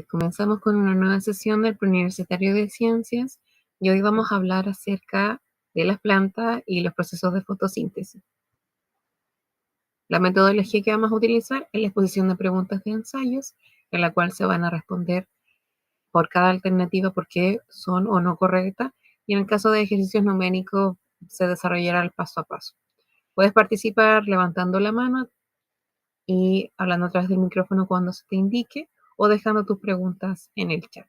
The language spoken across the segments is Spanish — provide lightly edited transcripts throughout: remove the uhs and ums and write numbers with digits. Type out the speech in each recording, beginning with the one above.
Comenzamos con una nueva sesión del Preuniversitario de Ciencias y hoy vamos a hablar acerca de las plantas y los procesos de fotosíntesis. La metodología que vamos a utilizar es la exposición de preguntas de ensayos, en la cual se van a responder por cada alternativa por qué son o no correctas, y en el caso de ejercicios numéricos se desarrollará el paso a paso. Puedes participar levantando la mano y hablando a través del micrófono cuando se te indique o dejando tus preguntas en el chat.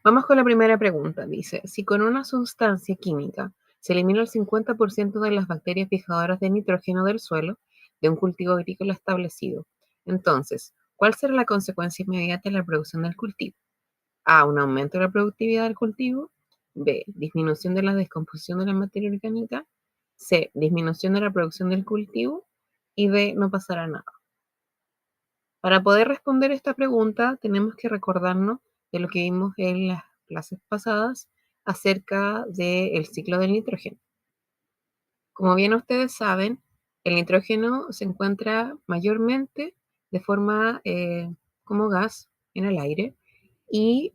Vamos con la primera pregunta. Dice, si con una sustancia química se elimina el 50% de las bacterias fijadoras de nitrógeno del suelo de un cultivo agrícola establecido, entonces, ¿cuál será la consecuencia inmediata de la producción del cultivo? A, un aumento de la productividad del cultivo. B, disminución de la descomposición de la materia orgánica. C, disminución de la producción del cultivo. Y D, no pasará nada. Para poder responder esta pregunta, tenemos que recordarnos de lo que vimos en las clases pasadas acerca del ciclo del nitrógeno. Como bien ustedes saben, el nitrógeno se encuentra mayormente de forma como gas en el aire y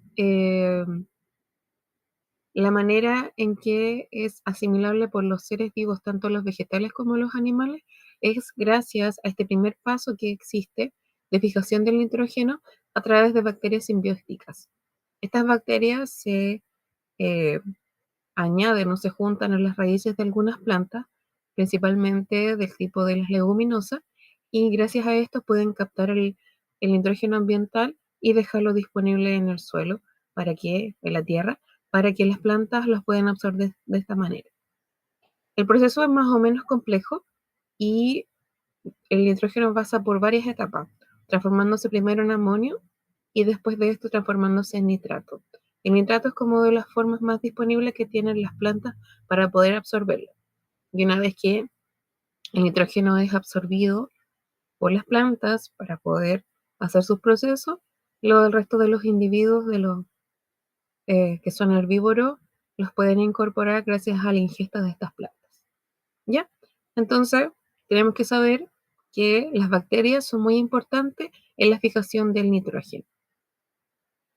la manera en que es asimilable por los seres vivos, tanto los vegetales como los animales, es gracias a este primer paso que existe de fijación del nitrógeno a través de bacterias simbióticas. Estas bacterias se eh, añaden o se juntan en las raíces de algunas plantas, principalmente del tipo de las leguminosas, y gracias a esto pueden captar el nitrógeno ambiental y dejarlo disponible en el suelo en la tierra, para que las plantas los puedan absorber de esta manera. El proceso es más o menos complejo y el nitrógeno pasa por varias etapas, transformándose primero en amonio y después de esto transformándose en nitrato. El nitrato es como de las formas más disponibles que tienen las plantas para poder absorberlo. Y una vez que el nitrógeno es absorbido por las plantas para poder hacer sus procesos, lo del resto de los individuos de los que son herbívoros los pueden incorporar gracias a la ingesta de estas plantas. ¿Ya? Entonces, tenemos que saber que las bacterias son muy importantes en la fijación del nitrógeno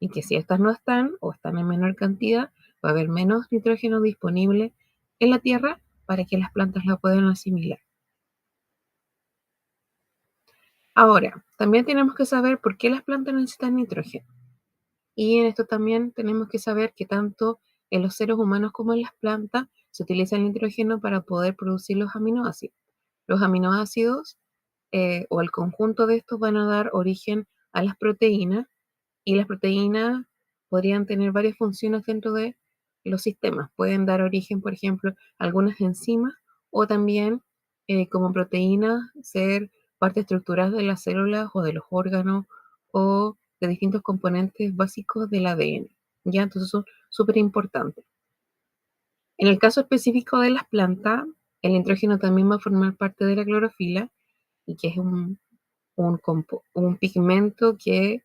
y que si estas no están o están en menor cantidad, va a haber menos nitrógeno disponible en la tierra para que las plantas la puedan asimilar. Ahora, también tenemos que saber por qué las plantas necesitan nitrógeno. Y en esto también tenemos que saber que tanto en los seres humanos como en las plantas se utiliza el nitrógeno para poder producir los aminoácidos. Los aminoácidos o el conjunto de estos van a dar origen a las proteínas, y las proteínas podrían tener varias funciones dentro de los sistemas. Pueden dar origen, por ejemplo, a algunas enzimas, o también como proteínas ser parte estructural de las células o de los órganos o de distintos componentes básicos del ADN. ¿Ya? Entonces son súper importantes. En el caso específico de las plantas, el nitrógeno también va a formar parte de la clorofila, y que es un pigmento que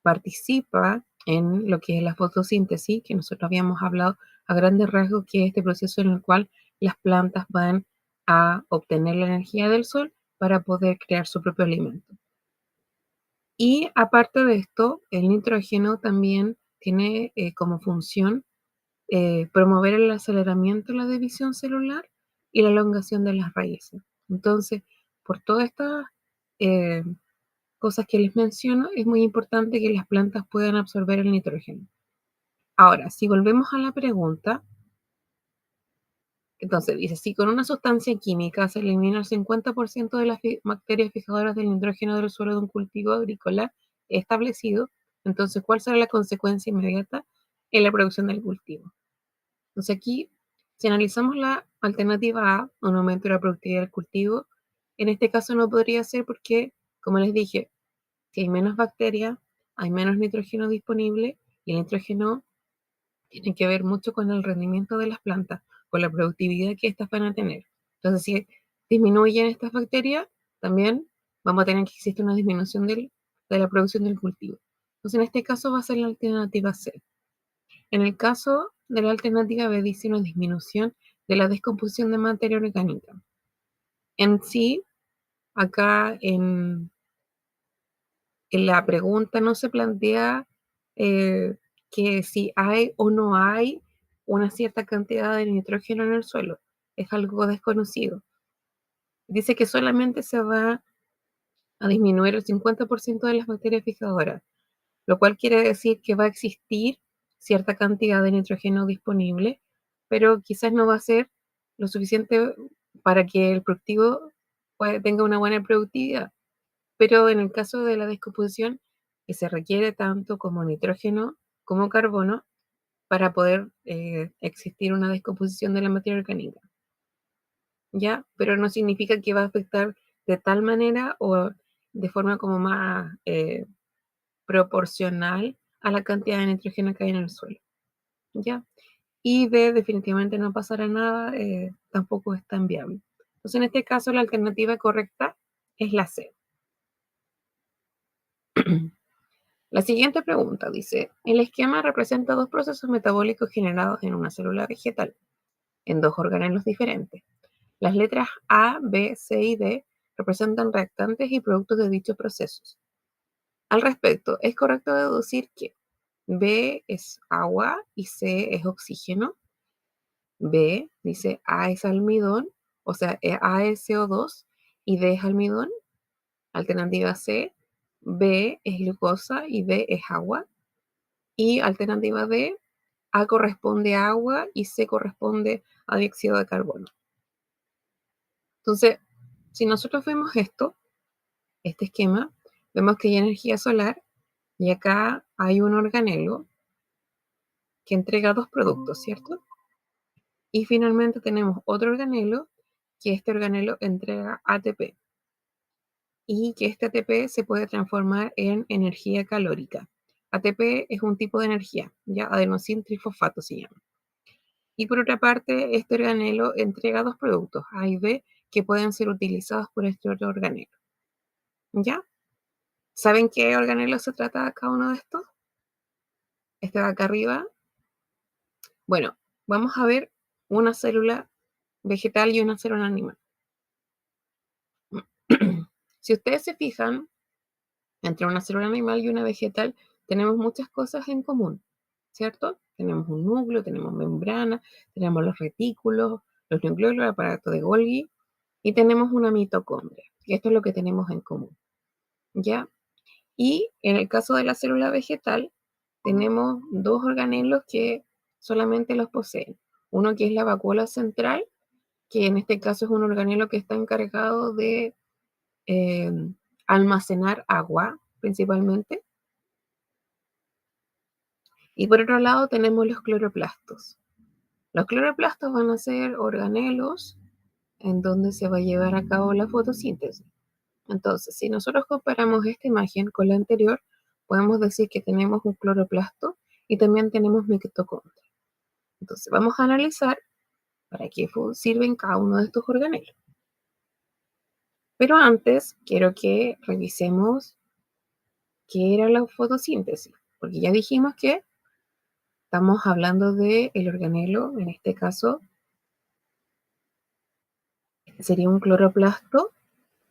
participa en lo que es la fotosíntesis, que nosotros habíamos hablado a grandes rasgos, que es este proceso en el cual las plantas van a obtener la energía del sol para poder crear su propio alimento. Y aparte de esto, el nitrógeno también tiene como función promover el aceleramiento de la división celular y la elongación de las raíces. Entonces, por todas estas eh, cosas que les menciono, es muy importante que las plantas puedan absorber el nitrógeno. Ahora, si volvemos a la pregunta, entonces dice, si con una sustancia química se elimina el 50% de las bacterias fijadoras del nitrógeno del suelo de un cultivo agrícola establecido, entonces, ¿cuál será la consecuencia inmediata en la producción del cultivo? Entonces aquí, si analizamos la alternativa A, un aumento de la productividad del cultivo, en este caso no podría ser porque, como les dije, si hay menos bacterias, hay menos nitrógeno disponible, y el nitrógeno tiene que ver mucho con el rendimiento de las plantas, con la productividad que éstas van a tener. Entonces, si disminuyen estas bacterias, también vamos a tener que existir una disminución de la producción del cultivo. Entonces, en este caso va a ser la alternativa C. En el caso de la alternativa B, dice una disminución de la descomposición de materia orgánica. En sí, acá la pregunta no se plantea que si hay o no hay una cierta cantidad de nitrógeno en el suelo. Es algo desconocido. Dice que solamente se va a disminuir el 50% de las bacterias fijadoras, lo cual quiere decir que va a existir cierta cantidad de nitrógeno disponible, pero quizás no va a ser lo suficiente para que el cultivo tenga una buena productividad. Pero en el caso de la descomposición, que se requiere tanto como nitrógeno como carbono para poder existir una descomposición de la materia orgánica. ¿Ya? Pero no significa que va a afectar de tal manera o de forma como más proporcional a la cantidad de nitrógeno que hay en el suelo. ¿Ya? Y de definitivamente no pasará nada, tampoco es tan viable. Entonces, en este caso, la alternativa correcta es la C. La siguiente pregunta dice, el esquema representa dos procesos metabólicos generados en una célula vegetal, en dos organelos diferentes. Las letras A, B, C y D representan reactantes y productos de dichos procesos. Al respecto, es correcto deducir que B es agua y C es oxígeno. B dice A es almidón, o sea, A es CO2 y D es almidón. Alternativa C, B es glucosa y D es agua. Y alternativa D, A corresponde a agua y C corresponde a dióxido de carbono. Entonces, si nosotros vemos este esquema, vemos que hay energía solar y acá hay un organelo que entrega dos productos, ¿cierto? Y finalmente tenemos otro organelo, que este organelo entrega ATP y que este ATP se puede transformar en energía calórica. ATP es un tipo de energía, ya adenosin trifosfato se llama. Y por otra parte, este organelo entrega dos productos, A y B, que pueden ser utilizados por este otro organelo. ¿Ya? ¿Saben qué organelo se trata cada uno de estos? Este de acá arriba. Bueno, vamos a ver una célula vegetal y una célula animal. Si ustedes se fijan, entre una célula animal y una vegetal tenemos muchas cosas en común, ¿cierto? Tenemos un núcleo, tenemos membrana, tenemos los retículos, los nucleolos, el aparato de Golgi y tenemos una mitocondria. Y esto es lo que tenemos en común, ¿ya? Y en el caso de la célula vegetal, tenemos dos organelos que solamente los poseen. Uno que es la vacuola central, que en este caso es un organelo que está encargado de eh, almacenar agua principalmente. Y por otro lado tenemos los cloroplastos. Los cloroplastos van a ser organelos en donde se va a llevar a cabo la fotosíntesis. Entonces, si nosotros comparamos esta imagen con la anterior, podemos decir que tenemos un cloroplasto y también tenemos mitocondria. Entonces, vamos a analizar para qué sirven cada uno de estos organelos. Pero antes, quiero que revisemos qué era la fotosíntesis, porque ya dijimos que estamos hablando del organelo, en este caso, sería un cloroplasto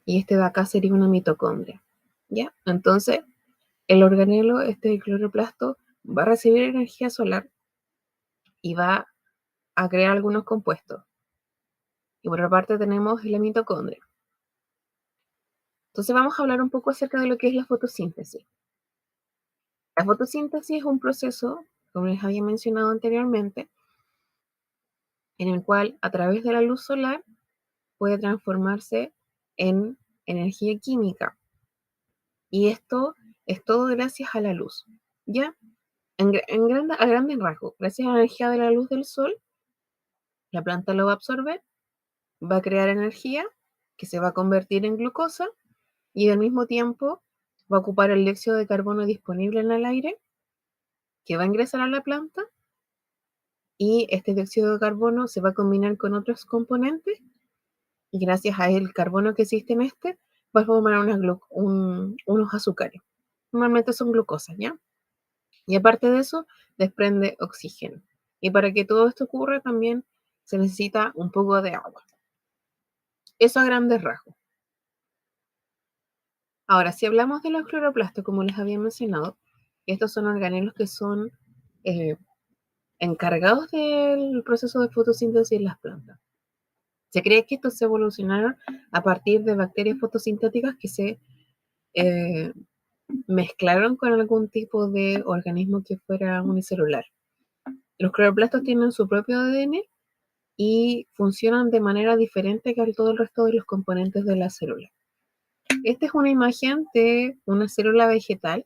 y este de acá sería una mitocondria. ¿Ya? Entonces, el organelo, este cloroplasto, va a recibir energía solar y va a crear algunos compuestos. Y por otra parte tenemos la mitocondria. Entonces vamos a hablar un poco acerca de lo que es la fotosíntesis. La fotosíntesis es un proceso, como les había mencionado anteriormente, en el cual a través de la luz solar puede transformarse en energía química. Y esto es todo gracias a la luz. ¿Ya? A grandes rasgos, gracias a la energía de la luz del sol, la planta lo va a absorber, va a crear energía que se va a convertir en glucosa y al mismo tiempo va a ocupar el dióxido de carbono disponible en el aire que va a ingresar a la planta y este dióxido de carbono se va a combinar con otros componentes y gracias a el carbono que existe en este va a formar unos azúcares. Normalmente son glucosas, ¿ya? Y aparte de eso, desprende oxígeno. Y para que todo esto ocurra también se necesita un poco de agua. Eso a grandes rasgos. Ahora, si hablamos de los cloroplastos, como les había mencionado, estos son organelos que son eh, encargados del proceso de fotosíntesis en las plantas. Se cree que estos se evolucionaron a partir de bacterias fotosintéticas que se eh, mezclaron con algún tipo de organismo que fuera unicelular. Los cloroplastos tienen su propio ADN y funcionan de manera diferente que todo el resto de los componentes de la célula. Esta es una imagen de una célula vegetal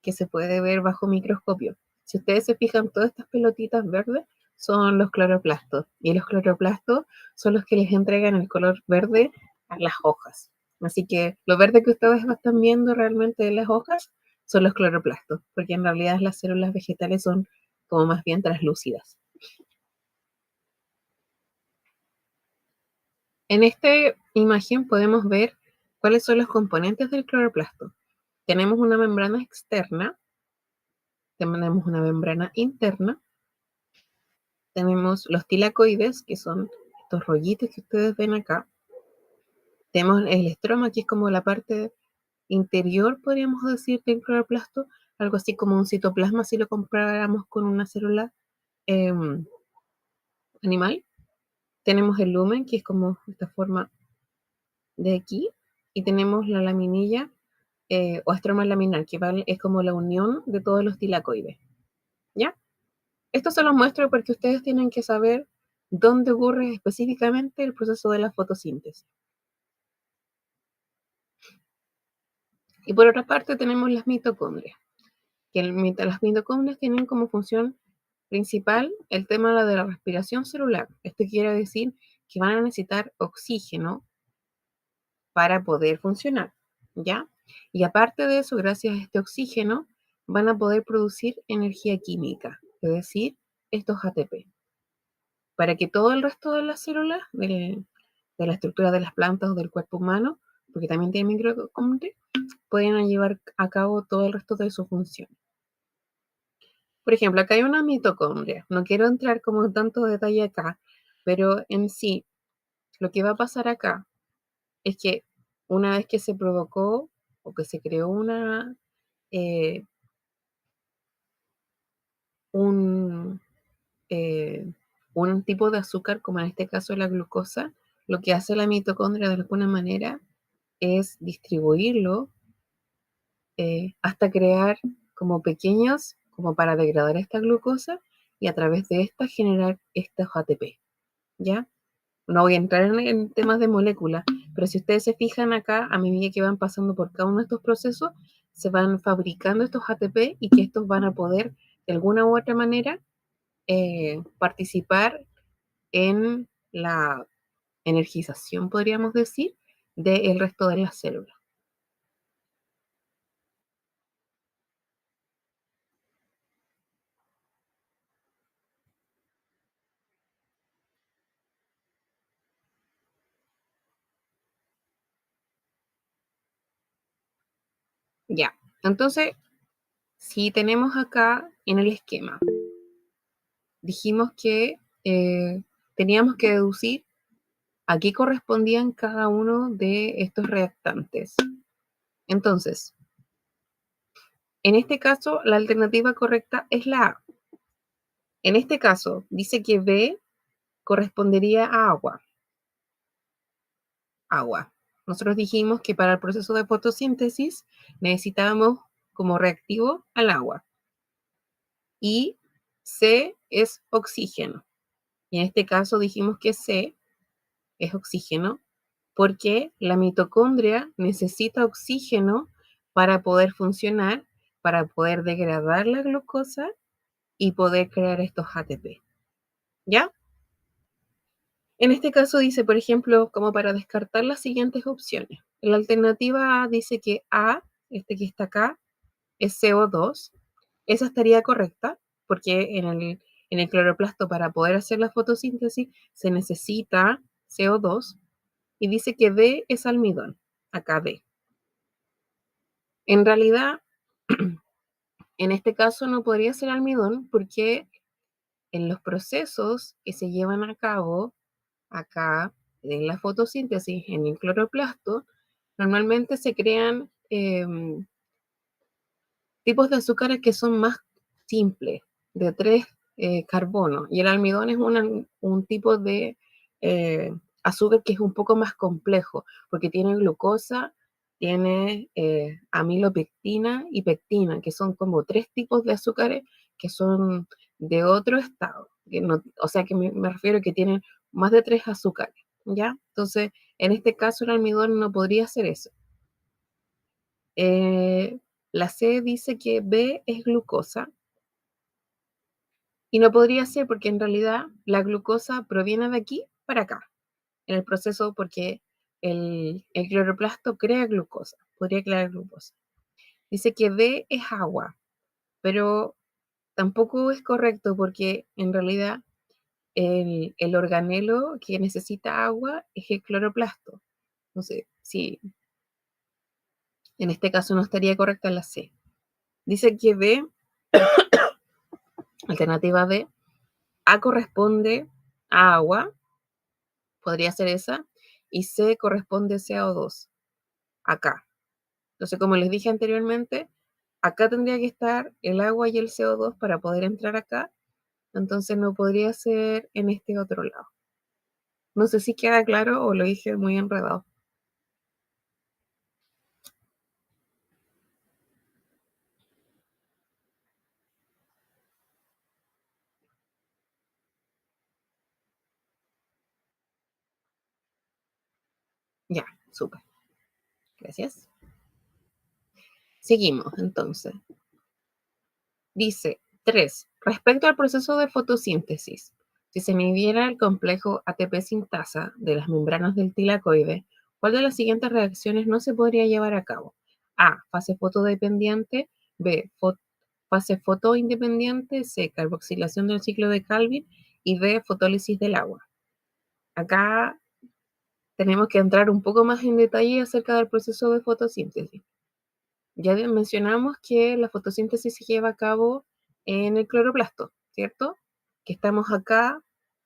que se puede ver bajo microscopio. Si ustedes se fijan, todas estas pelotitas verdes son los cloroplastos y los cloroplastos son los que les entregan el color verde a las hojas. Así que lo verde que ustedes están viendo realmente en las hojas son los cloroplastos, porque en realidad las células vegetales son como más bien translúcidas. En esta imagen podemos ver cuáles son los componentes del cloroplasto. Tenemos una membrana externa, tenemos una membrana interna, tenemos los tilacoides, que son estos rollitos que ustedes ven acá. Tenemos el estroma, que es como la parte interior, podríamos decir, del cloroplasto, algo así como un citoplasma si lo comparáramos con una célula eh, animal. Tenemos el lumen, que es como esta forma de aquí, y tenemos la laminilla o estroma laminar, que es como la unión de todos los tilacoides. ¿Ya? Esto se los muestro porque ustedes tienen que saber dónde ocurre específicamente el proceso de la fotosíntesis. Y por otra parte tenemos las mitocondrias, que las mitocondrias tienen como función principal el tema de la respiración celular. Esto quiere decir que van a necesitar oxígeno para poder funcionar, ¿ya? Y aparte de eso, gracias a este oxígeno, van a poder producir energía química, es decir, estos ATP, para que todo el resto de las células de la estructura de las plantas o del cuerpo humano, porque también tienen mitocondrias, puedan llevar a cabo todo el resto de su función. Por ejemplo, acá hay una mitocondria. No quiero entrar como en tanto detalle acá, pero en sí, lo que va a pasar acá es que una vez que se provocó o que se creó eh, un, eh, un tipo de azúcar, como en este caso la glucosa, lo que hace la mitocondria de alguna manera es distribuirlo hasta crear como pequeños, como para degradar esta glucosa y a través de esta generar estos ATP, ¿ya? No voy a entrar en temas de moléculas, pero si ustedes se fijan acá, a medida que van pasando por cada uno de estos procesos, se van fabricando estos ATP y que estos van a poder, de alguna u otra manera, participar en la energización, podríamos decir, del resto de las células. Ya, entonces, si tenemos acá en el esquema, dijimos que teníamos que deducir a qué correspondían cada uno de estos reactantes. Entonces, en este caso, la alternativa correcta es la A. En este caso, dice que B correspondería a agua. Agua. Nosotros dijimos que para el proceso de fotosíntesis necesitábamos como reactivo al agua. Y C es oxígeno. Y en este caso dijimos que C es oxígeno porque la mitocondria necesita oxígeno para poder funcionar, para poder degradar la glucosa y poder crear estos ATP. ¿Ya? En este caso dice, por ejemplo, como para descartar las siguientes opciones. La alternativa A dice que A, este que está acá, es CO2. Esa estaría correcta, porque en el cloroplasto para poder hacer la fotosíntesis se necesita CO2. Y dice que D es almidón, acá D. En realidad, en este caso no podría ser almidón porque en los procesos que se llevan a cabo acá en la fotosíntesis, en el cloroplasto, normalmente se crean tipos de azúcares que son más simples, de 3 carbonos, y el almidón es un tipo de azúcar que es un poco más complejo, porque tiene glucosa, tiene amilopectina y pectina, que son como 3 tipos de azúcares que son de otro estado. Que no, o sea que me refiero a que tienen más de 3 azúcares, ¿ya? Entonces, en este caso el almidón no podría ser eso. La C dice que B es glucosa y no podría ser porque en realidad la glucosa proviene de aquí para acá, en el proceso porque el cloroplasto crea glucosa, podría crear glucosa. Dice que D es agua, pero tampoco es correcto porque en realidad el organelo que necesita agua es el cloroplasto. Entonces, sí, en este caso no estaría correcta la C. Dice que B, alternativa D, A corresponde a agua, podría ser esa, y C corresponde a CO2, acá. Entonces, como les dije anteriormente, acá tendría que estar el agua y el CO2 para poder entrar acá, entonces no podría ser en este otro lado. No sé si queda claro o lo dije muy enredado. Ya, súper. Gracias. Seguimos, entonces. Dice 3. Respecto al proceso de fotosíntesis, si se midiera el complejo ATP sintasa de las membranas del tilacoide, ¿cuál de las siguientes reacciones no se podría llevar a cabo? A. Fase fotodependiente. B. Fase fotoindependiente. C. Carboxilación del ciclo de Calvin. Y D. Fotólisis del agua. Acá tenemos que entrar un poco más en detalle acerca del proceso de fotosíntesis. Ya mencionamos que la fotosíntesis se lleva a cabo en el cloroplasto, ¿cierto? Que estamos acá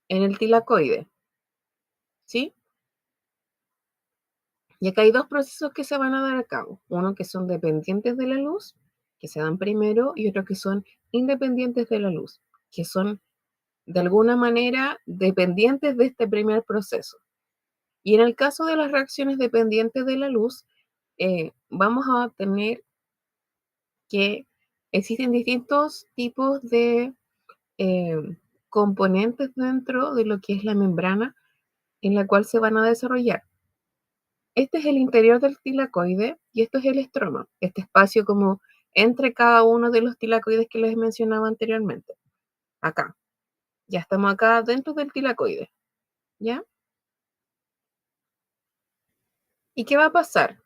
en el tilacoide, ¿sí? Y acá hay 2 procesos que se van a dar a cabo. Uno que son dependientes de la luz, que se dan primero, y otro que son independientes de la luz, que son de alguna manera dependientes de este primer proceso. Y en el caso de las reacciones dependientes de la luz, vamos a tener que existen distintos tipos de eh, componentes dentro de lo que es la membrana en la cual se van a desarrollar. Este es el interior del tilacoide y esto es el estroma, este espacio como entre cada uno de los tilacoides que les mencionaba anteriormente. Acá, ya estamos acá dentro del tilacoide, ¿ya? ¿Y qué va a pasar?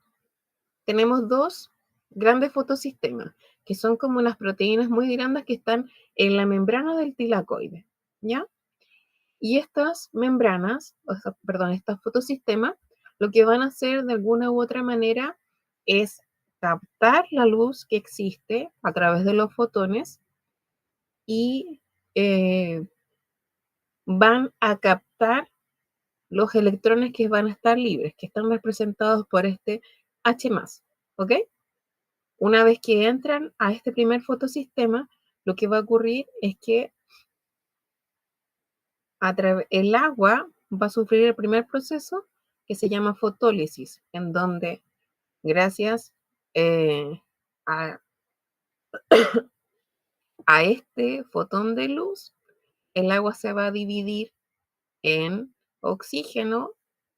Tenemos 2 grandes fotosistemas, que son como unas proteínas muy grandes que están en la membrana del tilacoide, ¿ya? Y estas membranas, o sea, perdón, estos fotosistemas, lo que van a hacer de alguna u otra manera es captar la luz que existe a través de los fotones y van a captar los electrones que van a estar libres, que están representados por este H+, ¿ok? Una vez que entran a este primer fotosistema, lo que va a ocurrir es que el agua va a sufrir el primer proceso que se llama fotólisis, en donde gracias eh, a, a este fotón de luz, el agua se va a dividir en oxígeno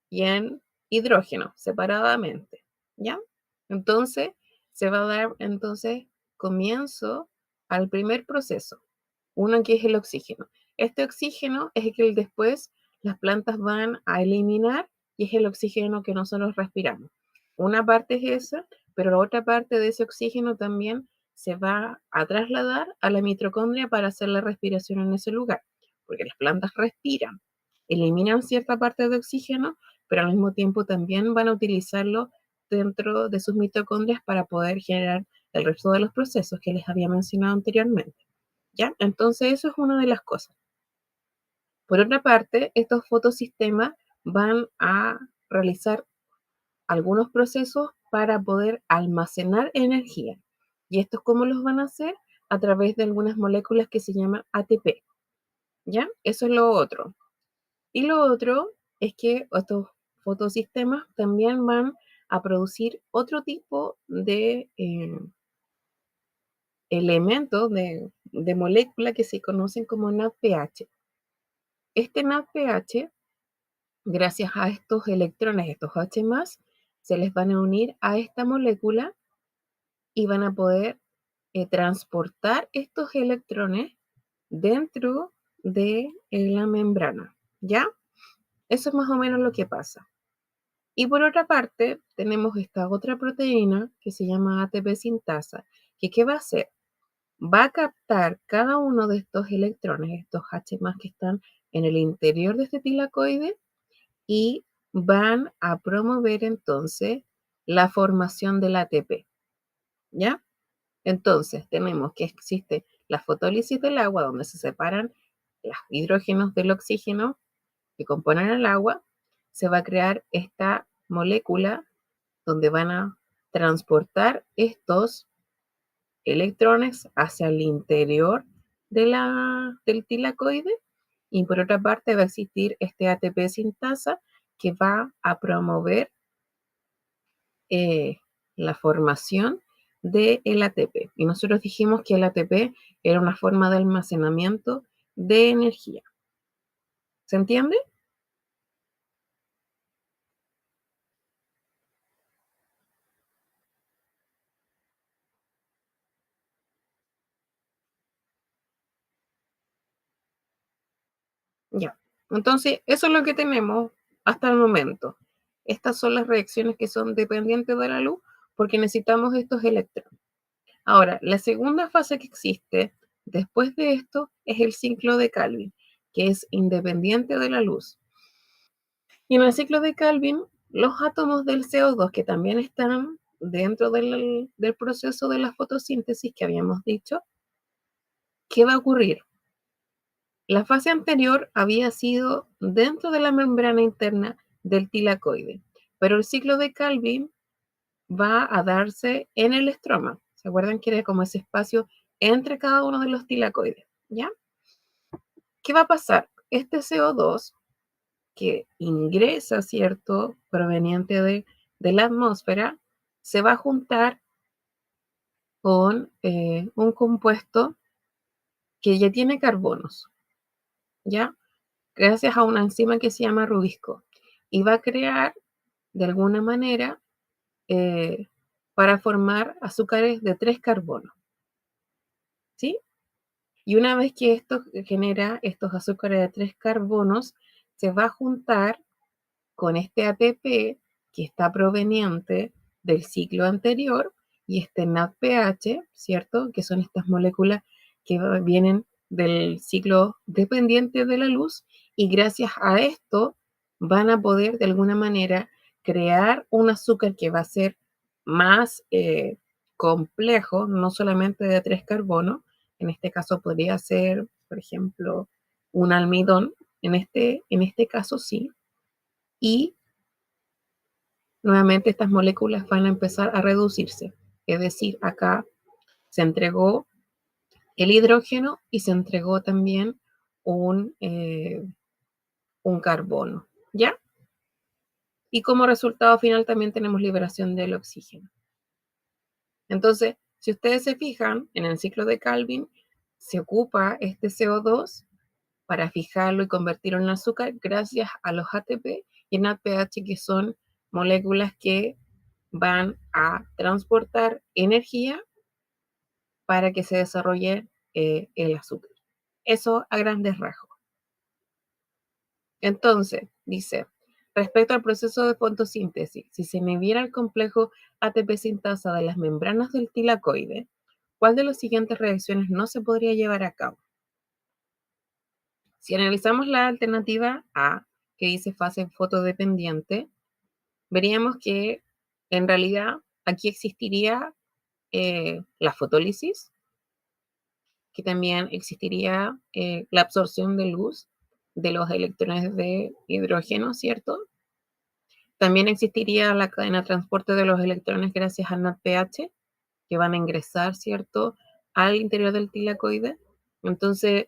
y en hidrógeno separadamente, ¿ya? Entonces, se va a dar entonces comienzo al primer proceso, uno que es el oxígeno. Este oxígeno es el que después las plantas van a eliminar y es el oxígeno que nosotros respiramos. Una parte es esa, pero la otra parte de ese oxígeno también se va a trasladar a la mitocondria para hacer la respiración en ese lugar, porque las plantas respiran, eliminan cierta parte de oxígeno, pero al mismo tiempo también van a utilizarlo dentro de sus mitocondrias para poder generar el resto de los procesos que les había mencionado anteriormente. ¿Ya? Entonces eso es una de las cosas. Por otra parte, estos fotosistemas van a realizar algunos procesos para poder almacenar energía. ¿Y estos cómo los van a hacer? A través de algunas moléculas que se llaman ATP. ¿Ya? Eso es lo otro. Y lo otro es que estos fotosistemas también van a producir otro tipo de elementos, de molécula que se conocen como NADPH. Este NADPH, gracias a estos electrones, estos H+, se les van a unir a esta molécula y van a poder transportar estos electrones dentro de la membrana, ¿ya? Eso es más o menos lo que pasa. Y por otra parte, tenemos esta otra proteína que se llama ATP sintasa, que ¿qué va a hacer? Va a captar cada uno de estos electrones, estos H+ que están en el interior de este tilacoide, y van a promover entonces la formación del ATP, ¿ya? Entonces, tenemos que existe la fotólisis del agua, donde se separan los hidrógenos del oxígeno que componen el agua. Se va a crear esta molécula donde van a transportar estos electrones hacia el interior del tilacoide, y por otra parte va a existir este ATP sintasa que va a promover la formación del ATP. Y nosotros dijimos que el ATP era una forma de almacenamiento de energía. ¿Se entiende? Ya. Entonces, eso es lo que tenemos hasta el momento. Estas son las reacciones que son dependientes de la luz porque necesitamos estos electrones. Ahora, la segunda fase que existe después de esto es el ciclo de Calvin, que es independiente de la luz. Y en el ciclo de Calvin, los átomos del CO2, que también están dentro del proceso de la fotosíntesis que habíamos dicho, ¿qué va a ocurrir? La fase anterior había sido dentro de la membrana interna del tilacoide, pero el ciclo de Calvin va a darse en el estroma. ¿Se acuerdan que era como ese espacio entre cada uno de los tilacoides? ¿Ya? ¿Qué va a pasar? Este CO2 que ingresa, ¿cierto?, proveniente de la atmósfera, se va a juntar con un compuesto que ya tiene carbonos, ¿ya? Gracias a una enzima que se llama rubisco. Y va a crear, de alguna manera, eh, para formar azúcares de 3 carbonos, ¿sí? Y una vez que esto genera estos azúcares de 3 carbonos, se va a juntar con este ATP que está proveniente del ciclo anterior y este NADPH, ¿cierto? Que son estas moléculas que vienen del ciclo dependiente de la luz, y gracias a esto van a poder de alguna manera crear un azúcar que va a ser más complejo, no solamente de 3 carbonos. En este caso podría ser, por ejemplo, un almidón, en este caso sí, y nuevamente estas moléculas van a empezar a reducirse. Es decir, acá se entregó el hidrógeno y se entregó también un carbono, ¿ya? Y como resultado final también tenemos liberación del oxígeno. Entonces, si ustedes se fijan, en el ciclo de Calvin se ocupa este CO2 para fijarlo y convertirlo en azúcar gracias a los ATP y en APH, que son moléculas que van a transportar energía para que se desarrolle el azúcar. Eso a grandes rasgos. Entonces, dice, respecto al proceso de fotosíntesis, si se inhibiera el complejo ATP sintasa de las membranas del tilacoide, ¿cuál de las siguientes reacciones no se podría llevar a cabo? Si analizamos la alternativa A, que dice fase fotodependiente, veríamos que en realidad aquí existiría la fotólisis, que también existiría la absorción de luz de los electrones de hidrógeno, ¿cierto? También existiría la cadena de transporte de los electrones gracias al NADPH, que van a ingresar, ¿cierto?, al interior del tilacoide. Entonces,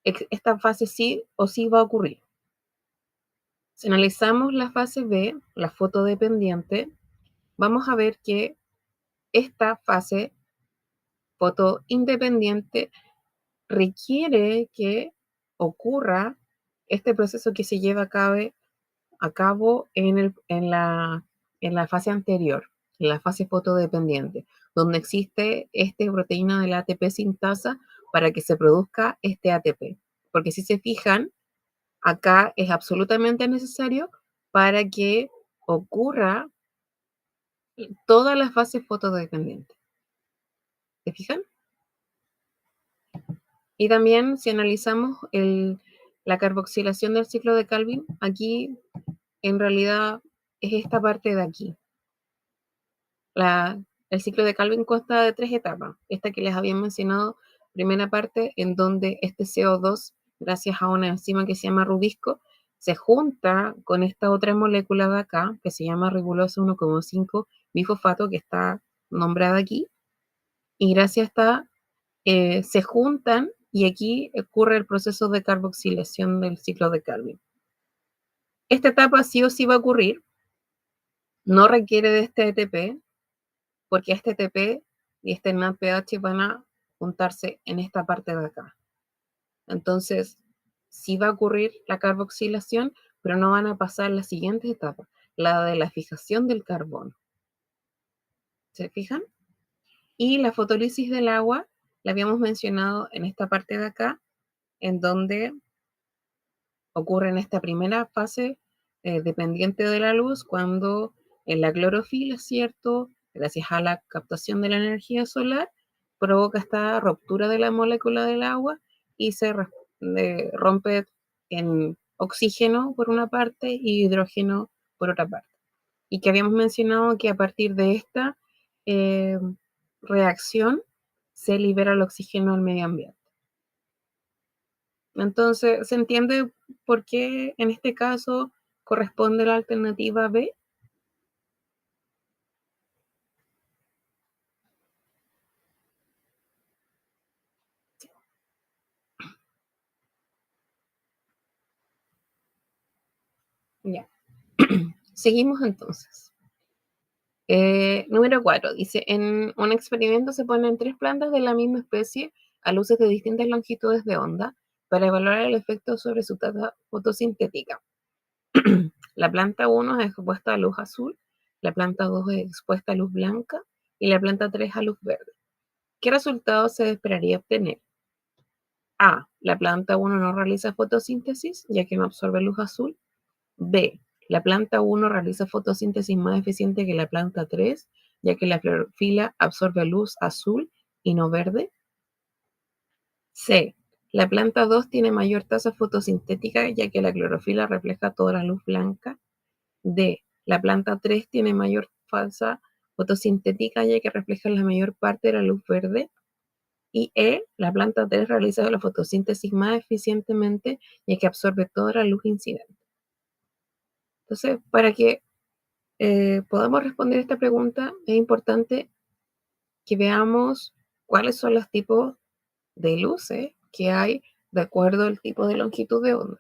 esta fase sí o sí va a ocurrir. Si analizamos la fase B, la fotodependiente, vamos a ver que esta fase fotoindependiente requiere que ocurra este proceso que se lleva a cabo en la fase anterior, en la fase fotodependiente, donde existe esta proteína de la ATP sintasa para que se produzca este ATP. Porque si se fijan, acá es absolutamente necesario para que ocurra toda la fase fotodependiente. ¿Se fijan? Y también si analizamos la carboxilación del ciclo de Calvin, aquí en realidad es esta parte de aquí. El ciclo de Calvin consta de 3 etapas. Esta que les había mencionado, primera parte, en donde este CO2, gracias a una enzima que se llama rubisco, se junta con esta otra molécula de acá, que se llama ribulosa 1,5 bifosfato, que está nombrada aquí, y gracias a esta se juntan y aquí ocurre el proceso de carboxilación del ciclo de Calvin. Esta etapa sí o sí va a ocurrir, no requiere de este ATP, porque este ATP y este NADPH van a juntarse en esta parte de acá. Entonces, sí va a ocurrir la carboxilación, pero no van a pasar la siguiente etapa, la de la fijación del carbono. ¿Se fijan? Y la fotólisis del agua la habíamos mencionado en esta parte de acá, en donde ocurre en esta primera fase dependiente de la luz, cuando en la clorofila, ¿cierto?, gracias a la captación de la energía solar, provoca esta ruptura de la molécula del agua y se rompe en oxígeno por una parte y hidrógeno por otra parte. Y que habíamos mencionado que a partir de esta eh, reacción se libera el oxígeno al medio ambiente. Entonces, ¿se entiende por qué en este caso corresponde la alternativa B? Ya. Seguimos entonces. Número 4 dice, en un experimento se ponen 3 plantas de la misma especie a luces de distintas longitudes de onda para evaluar el efecto sobre su tasa fotosintética. La planta 1 es expuesta a luz azul, la planta 2 es expuesta a luz blanca y la planta 3 a luz verde. ¿Qué resultado se esperaría obtener? A. La planta 1 no realiza fotosíntesis, ya que no absorbe luz azul. B. La planta 1 realiza fotosíntesis más eficiente que la planta 3, ya que la clorofila absorbe luz azul y no verde. C. La planta 2 tiene mayor tasa fotosintética, ya que la clorofila refleja toda la luz blanca. D. La planta 3 tiene mayor tasa fotosintética, ya que refleja la mayor parte de la luz verde. Y E, la planta 3 realiza la fotosíntesis más eficientemente, ya que absorbe toda la luz incidente. Entonces, para que podamos responder esta pregunta, es importante que veamos cuáles son los tipos de luces que hay de acuerdo al tipo de longitud de onda.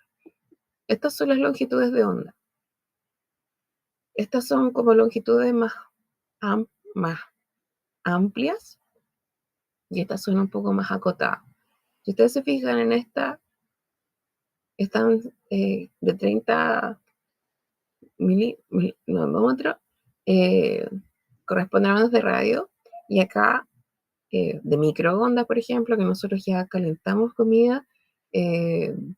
Estas son las longitudes de onda. Estas son como longitudes más amplias y estas son un poco más acotadas. Si ustedes se fijan en esta, están de 30 nanómetros, corresponden a ondas de radio, y acá de microondas, por ejemplo, que nosotros ya calentamos comida, en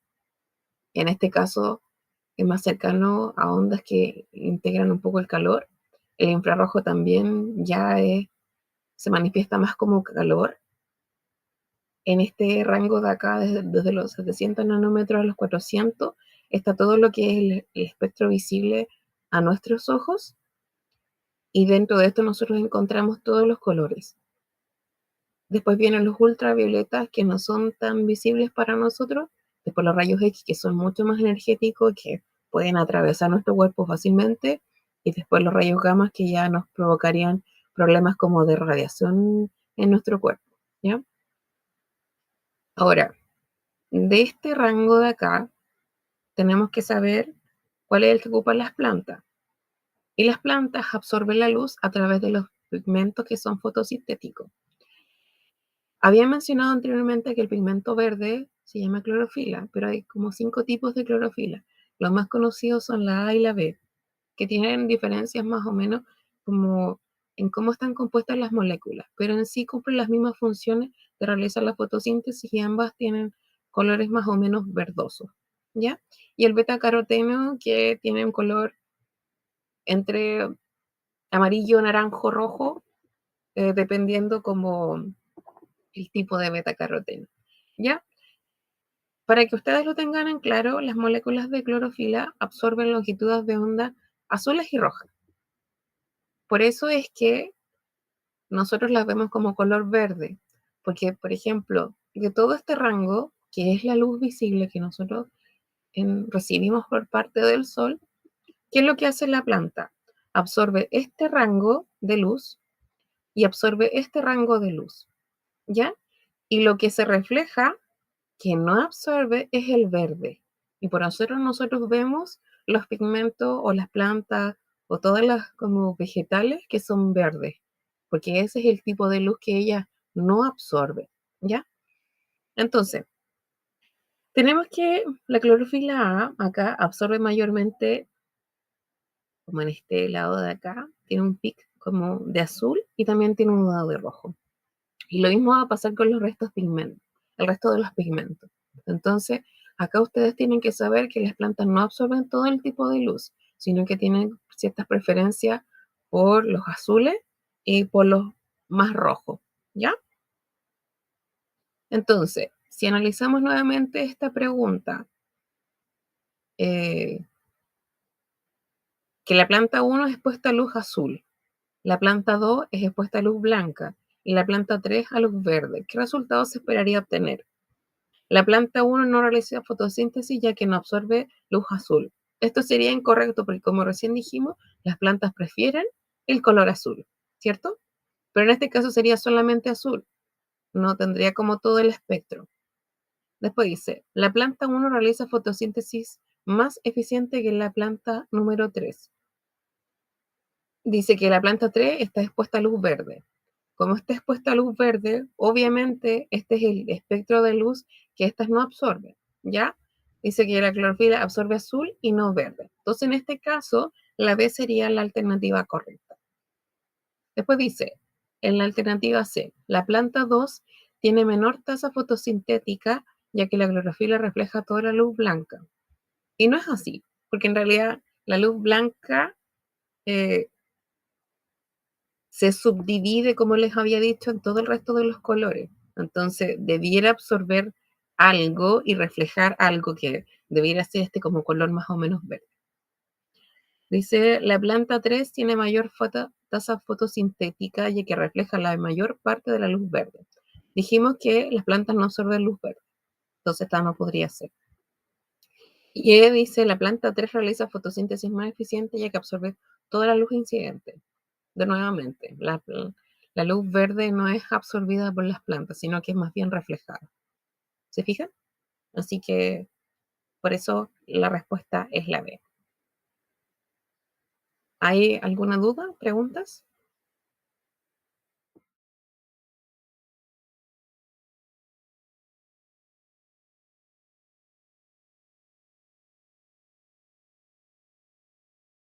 este caso es más cercano a ondas que integran un poco el calor. El infrarrojo también ya se manifiesta más como calor. En este rango de acá, desde los 700 nanómetros a los 400, está todo lo que es el espectro visible a nuestros ojos, y dentro de esto nosotros encontramos todos los colores. Después vienen los ultravioletas, que no son tan visibles para nosotros. Después los rayos X, que son mucho más energéticos, que pueden atravesar nuestro cuerpo fácilmente. y después los rayos gamma que ya nos provocarían problemas como de radiación en nuestro cuerpo, ¿ya? Ahora, de este rango de acá, tenemos que saber cuál es el que ocupan las plantas. Y las plantas absorben la luz a través de los pigmentos que son fotosintéticos. Había mencionado anteriormente que el pigmento verde se llama clorofila, pero hay como 5 tipos de clorofila. Los más conocidos son la A y la B, que tienen diferencias más o menos como en cómo están compuestas las moléculas, pero en sí cumplen las mismas funciones de realizar la fotosíntesis y ambas tienen colores más o menos verdosos, ¿ya? Y el betacaroteno que tiene un color entre amarillo, naranjo, rojo, dependiendo como el tipo de betacaroteno, ¿ya? Para que ustedes lo tengan en claro, las moléculas de clorofila absorben longitudes de onda azules y rojas. Por eso es que nosotros las vemos como color verde, porque, por ejemplo, de todo este rango, que es la luz visible que nosotros recibimos por parte del sol, ¿qué es lo que hace la planta? Absorbe este rango de luz y absorbe este rango de luz, ¿ya? Y lo que se refleja, que no absorbe, es el verde. Y por nosotros vemos los pigmentos o las plantas o todas las como vegetales que son verdes, porque ese es el tipo de luz que ella no absorbe, ¿ya? Entonces, tenemos que la clorofila A acá absorbe mayormente, como en este lado de acá, tiene un pic como de azul y también tiene un lado de rojo. Y lo mismo va a pasar con los restos pigmentos, el resto de los pigmentos. Entonces, acá ustedes tienen que saber que las plantas no absorben todo el tipo de luz, sino que tienen ciertas preferencias por los azules y por los más rojos, ¿ya? Entonces, si analizamos nuevamente esta pregunta, eh, que la planta 1 es expuesta a luz azul, la planta 2 es expuesta a luz blanca y la planta 3 a luz verde, ¿qué resultado se esperaría obtener? La planta 1 no realiza fotosíntesis ya que no absorbe luz azul. Esto sería incorrecto porque, como recién dijimos, las plantas prefieren el color azul, ¿cierto? Pero en este caso sería solamente azul, no tendría como todo el espectro. Después dice, la planta 1 realiza fotosíntesis más eficiente que la planta número 3. Dice que la planta 3 está expuesta a luz verde. Como está expuesta a luz verde, obviamente este es el espectro de luz que estas no absorben, ¿ya? Dice que la clorofila absorbe azul y no verde. Entonces, en este caso, la B sería la alternativa correcta. Después dice, en la alternativa C, la planta 2 tiene menor tasa fotosintética, ya que la clorofila refleja toda la luz blanca. Y no es así, porque en realidad la luz blanca eh, se subdivide, como les había dicho, en todo el resto de los colores. Entonces, debiera absorber algo y reflejar algo que debiera ser este como color más o menos verde. Dice, la planta 3 tiene mayor tasa fotosintética ya que refleja la mayor parte de la luz verde. Dijimos que las plantas no absorben luz verde, entonces esta no podría ser. Y dice, la planta 3 realiza fotosíntesis más eficiente ya que absorbe toda la luz incidente. De nuevamente, la luz verde no es absorbida por las plantas, sino que es más bien reflejada. ¿Se fijan? Así que por eso la respuesta es la B. ¿Hay alguna duda? ¿Preguntas?